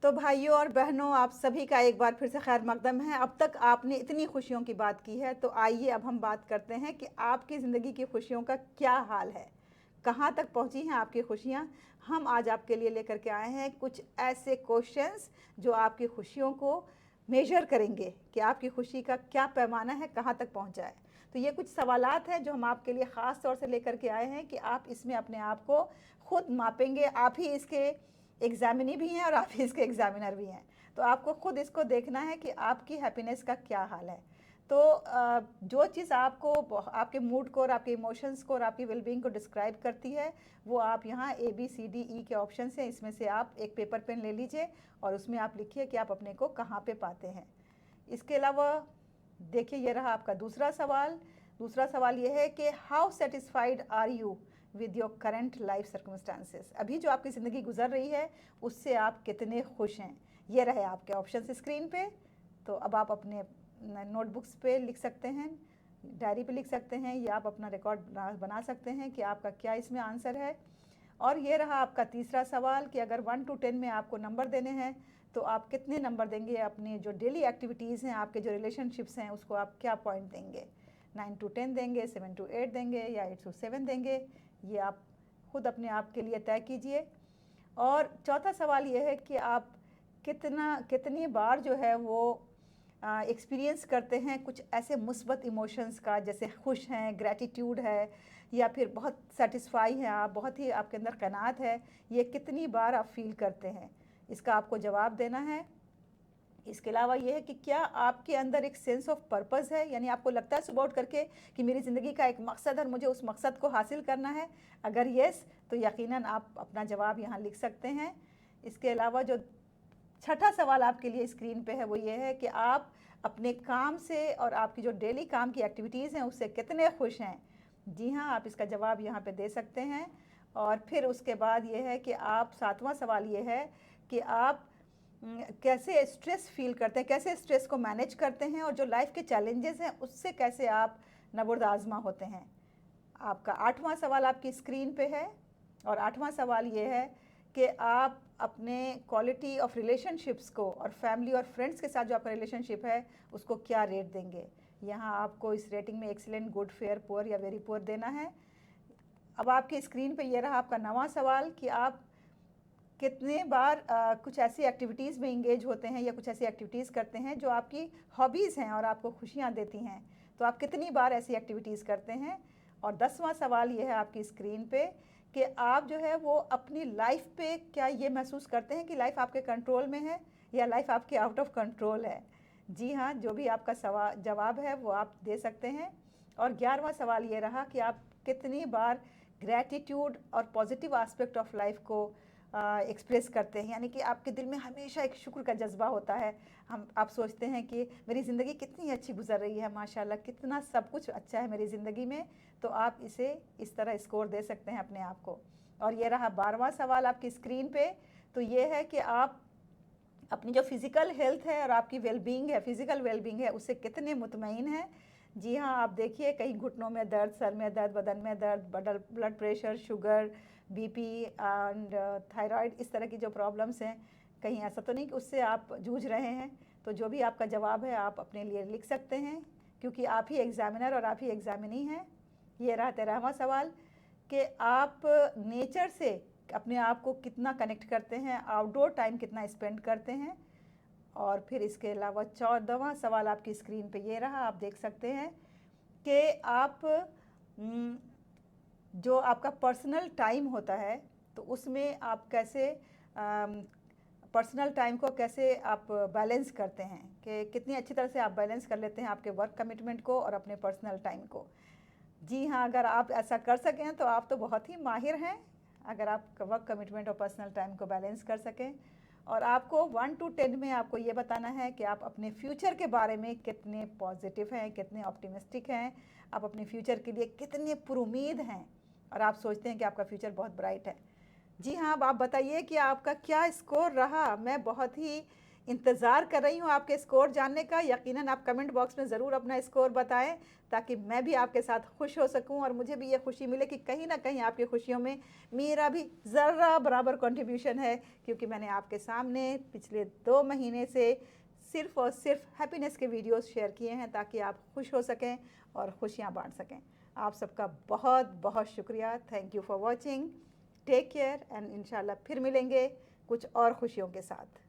तो भाइयों और बहनों, आप सभी का एक बार फिर से खैर मकदम है। अब तक आपने इतनी खुशियों की बात की है, तो आइए अब हम बात करते हैं कि आपकी ज़िंदगी की खुशियों का क्या हाल है, कहाँ तक पहुँची हैं आपकी खुशियाँ। हम आज आपके लिए लेकर के आए हैं कुछ ऐसे क्वेश्चंस जो आपकी खुशियों को मेजर करेंगे कि आपकी खुशी का क्या पैमाना है, कहाँ तक पहुँचा है। तो ये कुछ सवालात हैं जो हम आपके लिए ख़ास तौर से लेकर के आए हैं कि आप इसमें अपने आप को खुद मापेंगे। आप ही इसके एग्जामिनी भी हैं और आप ही इसके एग्जामिनर भी हैं। तो आपको खुद इसको देखना है कि आपकी हैप्पीनेस का क्या हाल है। तो जो चीज़ आपको आपके मूड को और आपके इमोशंस को और आपकी वेलबींग को डिस्क्राइब करती है, वो आप यहाँ ABCDE के ऑप्शन हैं, इसमें से आप एक पेपर पेन ले लीजिए और उसमें आप लिखिए कि आप अपने को कहाँ पे पाते हैं। इसके अलावा देखिए, ये रहा आपका दूसरा सवाल। दूसरा सवाल ये है कि how satisfied are you with your current life circumstances. अभी जो आपकी ज़िंदगी गुजर रही है उससे आप कितने खुश हैं। ये रहे आपके ऑप्शन स्क्रीन पे। तो अब आप अपने नोटबुक्स पे लिख सकते हैं, डायरी पे लिख सकते हैं, या आप अपना रिकॉर्ड बना सकते हैं कि आपका क्या इसमें आंसर है। और ये रहा आपका तीसरा सवाल कि अगर 1 to 10 में आपको नंबर देने हैं तो आप कितने नंबर देंगे अपने जो डेली एक्टिविटीज़ हैं, आपके जो रिलेशनशिप्स हैं, उसको आप क्या पॉइंट देंगे। 9 to 10 देंगे, 7 to 8 देंगे, या 8 to 7 देंगे। ये आप खुद अपने आप के लिए तय कीजिए। और चौथा सवाल ये है कि आप कितनी बार जो है वो एक्सपीरियंस करते हैं कुछ ऐसे मुस्बत इमोशंस का, जैसे खुश हैं, ग्रैटिट्यूड है, या फिर बहुत सेटिस्फाई हैं आप, बहुत ही आपके अंदर कनात है। ये कितनी बार आप फील करते हैं, इसका आपको जवाब देना है। इसके अलावा ये है कि क्या आपके अंदर एक सेंस ऑफ पर्पस है, यानी आपको लगता है सुबह उठ करके कि मेरी ज़िंदगी का एक मकसद है और मुझे उस मकसद को हासिल करना है। अगर येस, तो यकीनन आप अपना जवाब यहाँ लिख सकते हैं। इसके अलावा जो छठा सवाल आपके लिए स्क्रीन पे है वो ये है कि आप अपने काम से और आपकी जो डेली काम की एक्टिविटीज़ हैं उससे कितने खुश हैं। जी हाँ, आप इसका जवाब यहाँ पे दे सकते हैं। और फिर उसके बाद ये है कि आप सातवां सवाल ये है कि आप कैसे स्ट्रेस फील करते हैं, कैसे स्ट्रेस को मैनेज करते हैं, और जो लाइफ के चैलेंजेस हैं उससे कैसे आप नबुर्द आज़मा होते हैं। आपका आठवां सवाल आपकी स्क्रीन पे है। और आठवां सवाल ये है कि आप अपने क्वालिटी ऑफ रिलेशनशिप्स को और फैमिली और फ्रेंड्स के साथ जो आपका रिलेशनशिप है उसको क्या रेट देंगे। यहाँ आपको इस रेटिंग में एक्सीलेंट, गुड, फेयर, पुअर या वेरी पुअर देना है। अब आपकी स्क्रीन पे ये रहा आपका नवा सवाल कि आप कितने बार कुछ ऐसी एक्टिविटीज़ में इंगेज होते हैं या कुछ ऐसी एक्टिविटीज़ करते हैं जो आपकी हॉबीज़ हैं और आपको खुशियाँ देती हैं। तो आप कितनी बार ऐसी एक्टिविटीज़ करते हैं। और 10वां सवाल ये है आपकी स्क्रीन पे कि आप जो है वो अपनी लाइफ पे क्या ये महसूस करते हैं कि लाइफ आपके कंट्रोल में है या लाइफ आपके आउट ऑफ कंट्रोल है। जी हाँ, जो भी आपका जवाब है वो आप दे सकते हैं। और 11वां सवाल ये रहा कि आप कितनी बार ग्रैटिट्यूड और पॉजिटिव एस्पेक्ट ऑफ लाइफ को एक्सप्रेस करते हैं, यानी कि आपके दिल में हमेशा एक शुक्र का जज्बा होता है। आप सोचते हैं कि मेरी ज़िंदगी कितनी अच्छी गुजर रही है, माशाल्लाह कितना सब कुछ अच्छा है मेरी ज़िंदगी में। तो आप इसे इस तरह स्कोर दे सकते हैं अपने आप को। और ये रहा 12वां सवाल आपकी स्क्रीन पे। तो ये है कि आप अपनी जो फिज़िकल हेल्थ है और आपकी वेलबींग है, फिज़िकल वेलबींग है, उससे कितने मुतमईन हैं। जी हाँ, आप देखिए कहीं घुटनों में दर्द, सर में दर्द, बदन में दर्द, blood pressure, sugar, BP and thyroid, इस तरह की जो प्रॉब्लम्स हैं, कहीं ऐसा तो नहीं कि उससे आप जूझ रहे हैं। तो जो भी आपका जवाब है आप अपने लिए लिख सकते हैं, क्योंकि आप ही एग्ज़ामिनर और आप ही एग्ज़ामिनी हैं। ये रहा 13वां सवाल कि आप नेचर से अपने आप को कितना कनेक्ट करते हैं, आउटडोर टाइम कितना स्पेंड करते हैं। और फिर इसके अलावा 14वां सवाल आपकी स्क्रीन पे ये रहा, आप देख सकते हैं कि आप जो आपका पर्सनल टाइम होता है तो उसमें आप कैसे पर्सनल टाइम को कैसे आप बैलेंस करते हैं, कि कितनी अच्छी तरह से आप बैलेंस कर लेते हैं आपके वर्क कमिटमेंट को और अपने पर्सनल टाइम को। जी हाँ, अगर आप ऐसा कर सकें तो आप तो बहुत ही माहिर हैं, अगर आप वर्क कमिटमेंट और पर्सनल टाइम को बैलेंस कर सकें। और आपको 1 to 10 में आपको ये बताना है कि आप अपने फ्यूचर के बारे में कितने पॉजिटिव हैं, कितने ऑप्टिमिस्टिक हैं, आप अपने फ्यूचर के लिए कितने पुरुमीद हैं, और आप सोचते हैं कि आपका फ्यूचर बहुत ब्राइट है। जी हाँ, अब आप बताइए कि आपका क्या स्कोर रहा। मैं बहुत ही इंतज़ार कर रही हूँ आपके स्कोर जानने का। यकीनन आप कमेंट बॉक्स में ज़रूर अपना स्कोर बताएँ, ताकि मैं भी आपके साथ खुश हो सकूँ और मुझे भी ये खुशी मिले कि कहीं न कहीं आपकी खुशियों में मेरा भी ज़र्रा बराबर कंट्रीब्यूशन है, क्योंकि मैंने आपके सामने पिछले 2 महीने से सिर्फ़ और सिर्फ़ हैप्पीनेस के वीडियोज़ शेयर किए हैं, ताकि आप खुश हो सकें और खुशियाँ बाँट सकें। आप सबका बहुत-बहुत शुक्रिया। Thank you for watching. Take care and इंशाल्लाह फिर मिलेंगे कुछ और खुशियों के साथ।